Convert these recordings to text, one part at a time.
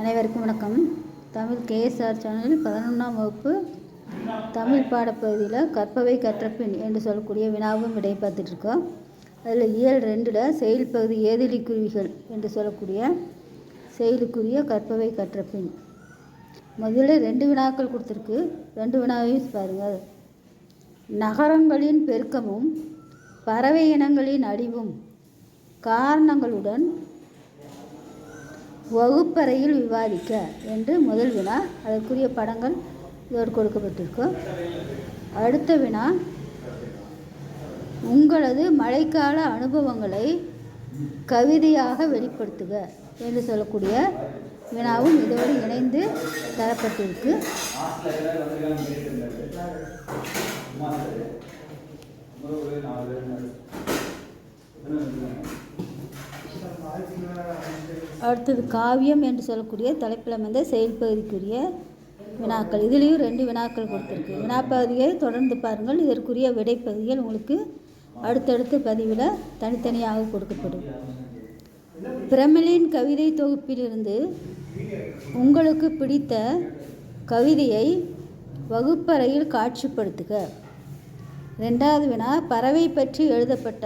அனைவருக்கும் வணக்கம். தமிழ் கேஎஸ்ஆர் சேனலில் 11ஆம் வகுப்பு தமிழ் பாடப்பகுதியில் கற்பவை கற்றபின் என்று சொல்லக்கூடிய வினாவும் விடை பார்த்துட்ருக்கோம். அதில் இயல் 2ல் செயல் பகுதி ஏதிலிக்குருவிகள் என்று சொல்லக்கூடிய செயலுக்குரிய கற்பவை கற்றபின் முதல்ல 2 வினாக்கள் கொடுத்துருக்கு. 2 வினாவையும் பாருங்கள். நகரங்களின் பெருக்கமும் பறவை இனங்களின் அழிவும் காரணங்களுடன் வகுப்பறையில் விவாதிக்க என்று முதல் வினா. அதற்குரிய படங்கள் இதோடு கொடுக்கப்பட்டிருக்கும். அடுத்த வினா, உங்களது மழைக்கால அனுபவங்களை கவிதையாக வெளிப்படுத்துக என்று சொல்லக்கூடிய வினாவும் இதோடு இணைந்து தரப்பட்டிருக்கு. அடுத்தது காவியம் என்று சொல்லக்கூடிய தலைப்பில் அமைந்த செயல் பகுதிக்குரிய வினாக்கள். இதுலேயும் 2 வினாக்கள் கொடுத்துருக்கு. வினாப்பகுதியை தொடர்ந்து பாருங்கள். இதற்குரிய விடைப்பகுதிகள் உங்களுக்கு அடுத்தடுத்த பதிவில் தனித்தனியாக கொடுக்கப்படும். பிரமிளின் கவிதை தொகுப்பிலிருந்து உங்களுக்கு பிடித்த கவிதையை வகுப்பறையில் காட்சிப்படுத்துக. 2வது வினா, பறவை பற்றி எழுதப்பட்ட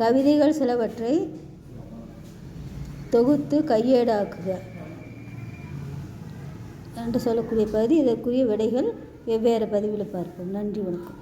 கவிதைகள் சிலவற்றை தொகுத்து கையேடாக்குக என்று சொல்லக்கூடிய பகுதி. இதற்குரிய விடைகள் வெவ்வேறு பதிவில் பார்ப்போம். நன்றி, வணக்கம்.